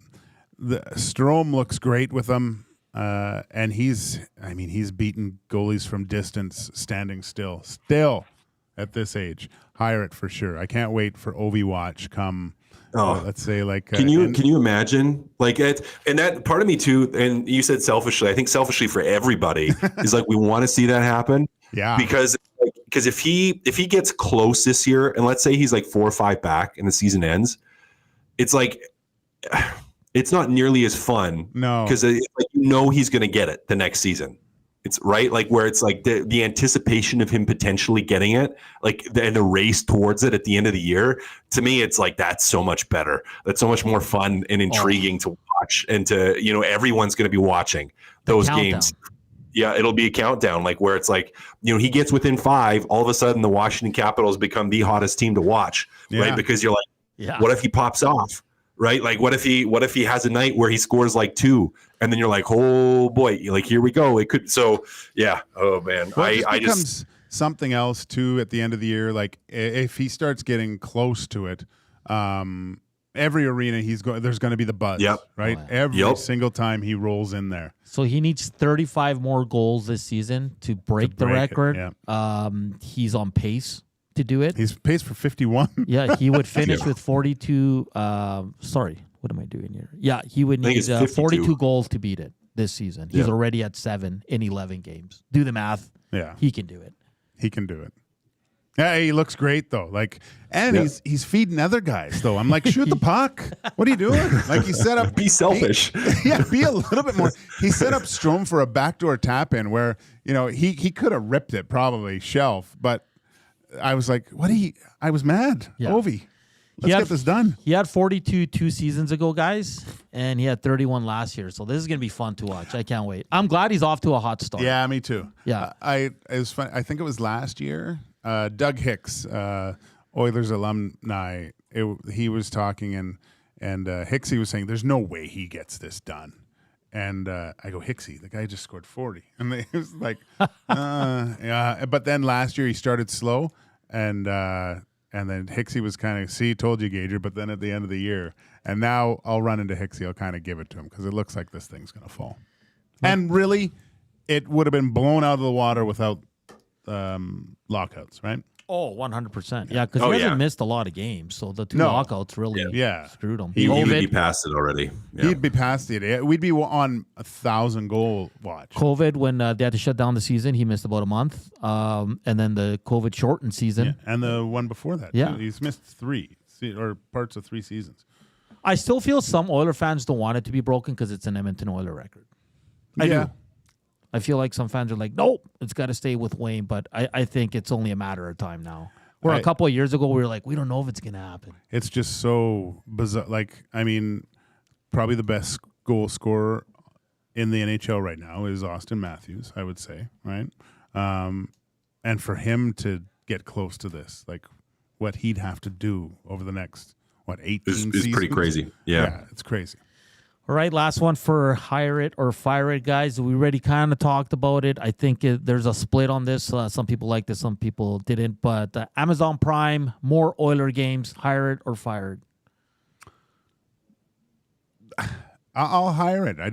Strome looks great with them. And he's beaten goalies from distance, standing still at this age. Hire it for sure. I can't wait for Ovi watch come. Let's say, like,
can you imagine, like, and that part of me too? And you said selfishly. I think selfishly for everybody is like we want to see that happen.
Yeah,
because if he gets close this year, and let's say he's like 4 or 5 back, and the season ends, it's like. It's not nearly as fun. No, because he's going to get it the next season. It's right, like where it's like the anticipation of him potentially getting it, like and the race towards it at the end of the year. To me, it's like that's so much better. That's so much more fun and intriguing to watch, and to everyone's going to be watching those games. Yeah, it'll be a countdown, like where it's like he gets within 5, all of a sudden the Washington Capitals become the hottest team to watch, right? Because you're like, what if he pops off? right? Like what if he has a night where he scores like 2 and then you're like, oh boy, like here we go. It could, so yeah. Oh man.
Well, it becomes something else too at the end of the year. Like if he starts getting close to it, every arena there's going to be the buzz, right?
Oh, yeah.
Every single time he rolls in there.
So he needs 35 more goals this season to break the record. He's on pace to do it.
He's paced for 51.
Yeah, he would finish with 42. Sorry, what am I doing here? Yeah, he would need 42 goals to beat it this season. He's already at 7 in 11 games. Do the math.
Yeah,
he can do it.
He can do it. Yeah, he looks great though. Like, and he's feeding other guys though. I'm like, shoot the puck. What are you doing? Like, he set up.
Be selfish.
Be a little bit more. He set up Strome for a backdoor tap in where he could have ripped it probably shelf, but I was like, I was mad. Ovi, let's get this done.
He had 42 2 seasons ago, guys, and he had 31 last year. So this is gonna be fun to watch. I can't wait. I'm glad he's off to a hot start.
Yeah, me too.
Yeah,
it was fun. I think it was last year. Doug Hicks, Oilers alumni, he was talking and Hicksy was saying, "There's no way he gets this done." And I go, "Hicksy, the guy just scored 40," and it was like, yeah. But then last year he started slow, and then Hicksy was kind of, "See, told you, Gager." But then at the end of the year, and now I'll run into Hicksy. I'll kind of give it to him because it looks like this thing's gonna fall. And really, it would have been blown out of the water without lockouts, right?
Oh, 100%. Yeah, because he hasn't missed a lot of games, so the 2 lockouts really screwed him.
He would be past it already. Yeah.
He'd be past it. We'd be on 1,000 goal watch.
COVID, when they had to shut down the season, he missed about a month, and then the COVID shortened season,
and the one before that.
Yeah,
he's missed 3 or parts of 3 seasons.
I still feel some Oiler fans don't want it to be broken because it's an Edmonton Oiler record. I do. I feel like some fans are like, nope, it's got to stay with Wayne. But I think it's only a matter of time now. Where a couple of years ago, we were like, we don't know if it's going to happen.
It's just so bizarre. Like, I mean, probably the best goal scorer in the NHL right now is Austin Matthews, I would say, right? And for him to get close to this, like what he'd have to do over the next, 18 seasons?
It's pretty crazy. Yeah,
it's crazy.
All right, last one for hire it or fire it, guys. We already kind of talked about it. I think there's a split on this. Some people liked this, some people didn't. But Amazon Prime, more Oiler games, hire it or fire
it. I'll hire it. I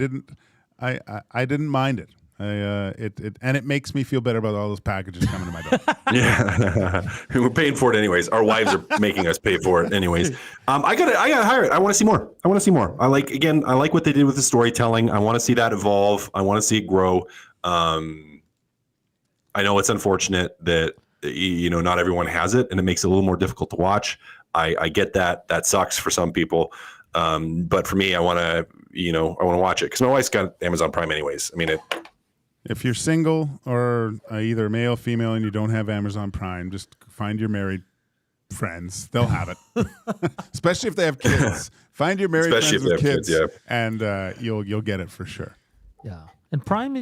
didn't mind it. And it makes me feel better about all those packages coming to my door.
Yeah, we're paying for it anyways. Our wives are making us pay for it anyways. I gotta hire it. I want to see more. I like what they did with the storytelling. I want to see that evolve. I want to see it grow. I know it's unfortunate that not everyone has it, and it makes it a little more difficult to watch. I get that. That sucks for some people. But for me, I want to watch it because my wife's got Amazon Prime anyways. I mean,
if you're single or either male or female and you don't have Amazon Prime, just find your married friends. They'll have it, especially if they have kids. Find your married friends with kids, and you'll get it for sure.
Yeah, and Prime,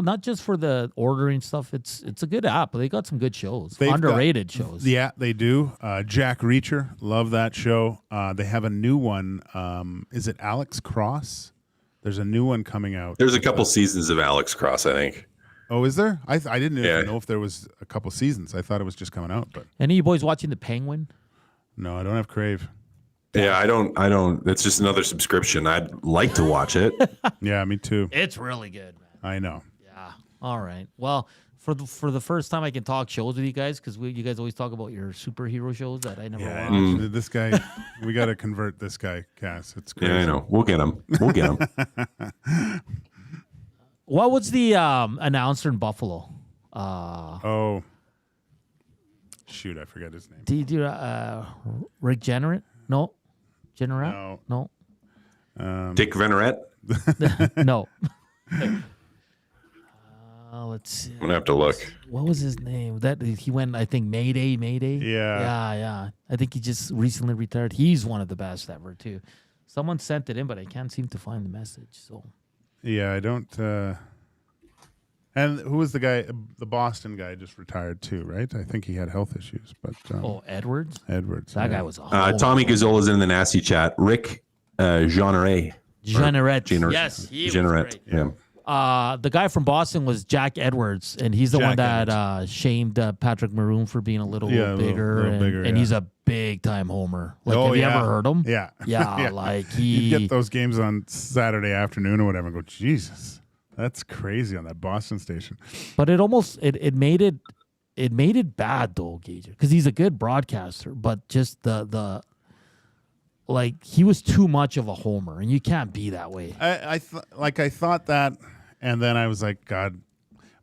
not just for the ordering stuff. It's a good app. They got some good shows, underrated shows.
Yeah, they do. Jack Reacher, love that show. They have a new one. Is it Alex Cross? There's a new one coming out.
There's a couple seasons of Alex Cross, I think.
Oh, is there? I didn't even know if there was a couple seasons. I thought it was just coming out. But
any of you boys watching The Penguin?
No, I don't have Crave.
Yeah, I don't. It's just another subscription. I'd like to watch it.
Yeah, me too.
It's really good, man.
I know.
Yeah. All right. Well, for the first time I can talk shows with you guys because you guys always talk about your superhero shows that I never watched.
This guy, we got to convert this guy, Cass. It's crazy.
Yeah, I know. We'll get him.
What was the announcer in Buffalo?
Shoot, I forgot his name.
Rick Generate? No. Generate? No.
Dick Veneret?
No. Let's see.
I'm gonna have to look.
What was his name? That he went, I think, Mayday. Yeah. I think he just recently retired. He's one of the best ever too. Someone sent it in, but I can't seem to find the message. So
yeah, I don't. And who was the guy? The Boston guy just retired too, right? I think he had health issues. But
Edwards.
Edwards.
That guy was. A
Tommy Gazzola's in the nasty chat. Rick Jeanneret.
Jeanneret. Yes, he was great.
Yeah.
The guy from Boston was Jack Edwards, and he's the one that shamed Patrick Maroon for being a little bigger. And he's a big-time homer. Like, have you ever heard him?
Yeah.
Yeah, like
You get those games on Saturday afternoon or whatever and go, Jesus, that's crazy on that Boston station.
But it almost it made it bad though, Gage, because he's a good broadcaster, but just the like he was too much of a homer, and you can't be that way.
I thought that, and then I was like, God,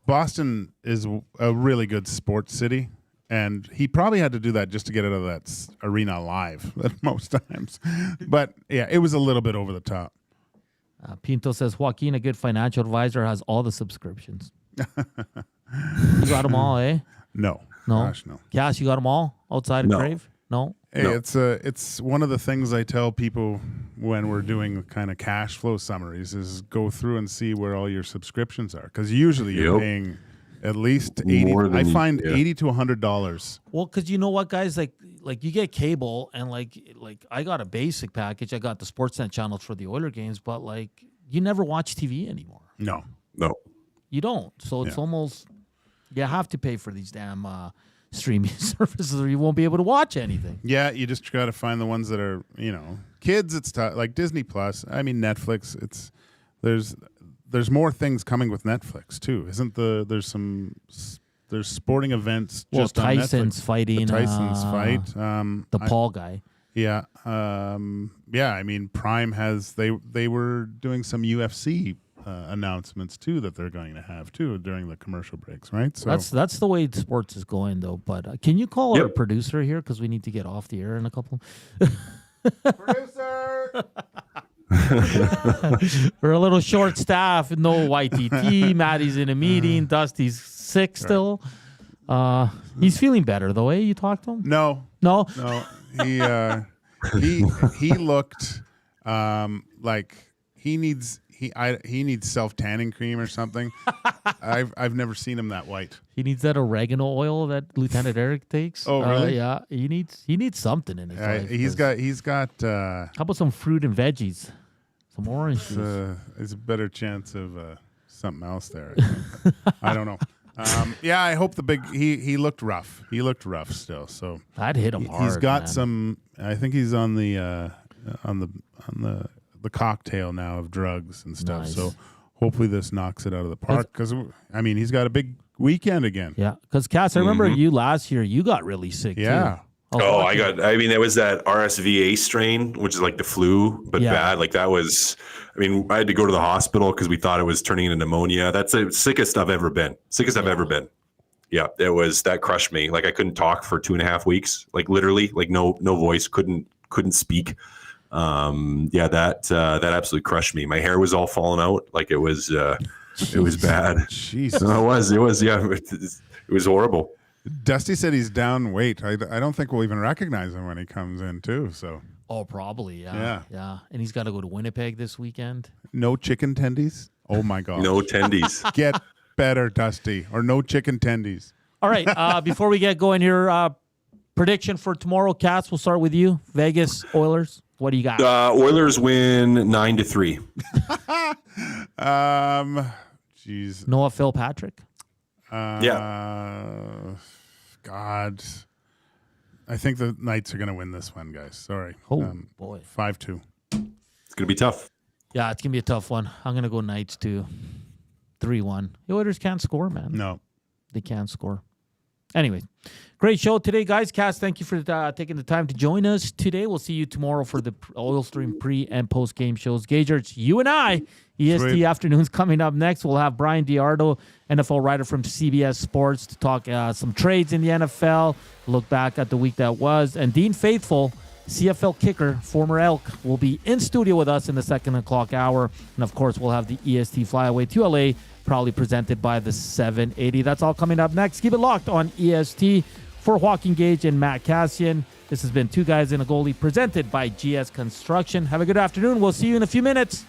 Boston is a really good sports city, and he probably had to do that just to get out of that arena live at most times. But yeah, it was a little bit over the top.
Pinto says Joaquin, a good financial advisor, has all the subscriptions. You got them all, eh?
No.
Gosh, no. Cass, you got them all outside of Crave? No.
Hey, it's one of the things I tell people when we're doing kind of cash flow summaries is go through and see where all your subscriptions are, because usually you're paying at least $80. I find $80 to $100.
Well, because you know what, guys, like you get cable, and like I got a basic package. I got the Sportsnet channels for the Oiler games, but like you never watch TV anymore.
No,
you don't. So it's almost you have to pay for these damn streaming services, or you won't be able to watch anything.
Yeah, you just got to find the ones that are, kids. It's tough. Like Disney Plus. I mean, Netflix. There's more things coming with Netflix too, isn't there's sporting events.
Well,
just
Tyson's
on Netflix.
fighting.
The Tyson's fight.
The Paul guy.
Yeah. I mean, Prime has they were doing some UFC announcements too that they're going to have too during the commercial breaks, right? So
that's the way sports is going though. But can you call our producer here, because we need to get off the air in a couple.
Producer.
We're a little short staff. No YTT. Maddie's in a meeting. Dusty's sick still. He's feeling better though. Eh? You talked to him?
No. He looked like he needs self tanning cream or something. I've never seen him that white.
He needs that oregano oil that Lieutenant Eric takes.
Oh, really?
Yeah. He needs something in his life.
He's got.
How about some fruit and veggies? Some orange juice.
There's a better chance of something else there. I don't know. I hope he looked rough. He looked rough still. So
I'd hit him hard.
He's got
man.
some. I think he's on the cocktail now of drugs and stuff.
Nice.
So hopefully this knocks it out of the park, because he's got a big weekend again.
Yeah, because Cass, I remember you last year. You got really sick.
Yeah.
Too.
There was that RSVA strain, which is like the flu, but bad. Like that was, I had to go to the hospital because we thought it was turning into pneumonia. That's the sickest I've ever been. I've ever been. Yeah, that crushed me. Like I couldn't talk for 2.5 weeks. Like literally, like no voice, couldn't speak. That absolutely crushed me. My hair was all falling out. Like it was bad.
Jesus.
No, it was. Yeah, it was horrible.
Dusty said he's down weight. I don't think we'll even recognize him when he comes in too. So.
Oh, probably. Yeah. And he's got to go to Winnipeg this weekend.
No chicken tendies. Oh my God.
No tendies.
Get better, Dusty, or no chicken tendies.
All right. Before we get going here, prediction for tomorrow, Cats. We'll start with you. Vegas Oilers. What do you got?
Oilers win 9-3.
Jeez.
Noah Philpatrick.
God. I think the Knights are going to win this one, guys. Sorry.
Oh, boy.
5-2.
It's going to be tough.
Yeah, it's going to be a tough one. I'm going to go Knights too. 3-1. The Oilers can't score, man.
No.
They can't score. Anyway, great show today, guys. Cass, thank you for taking the time to join us today. We'll see you tomorrow for the Oil Stream pre- and post-game shows. Gagers, you and I, EST
Sweet.
Afternoons coming up next. We'll have Brian Diardo, NFL writer from CBS Sports, to talk some trades in the NFL, look back at the week that was. And Dean Faithful, CFL kicker, former Elk, will be in studio with us in the 2 o'clock hour. And, of course, we'll have the EST Flyaway to LA, probably presented by the 780. That's all coming up next. Keep it locked on EST. For Joaquin, Gage, and Matt Kassian, this has been Two Guys and a Goalie, presented by GS Construction. Have a good afternoon. We'll see you in a few minutes.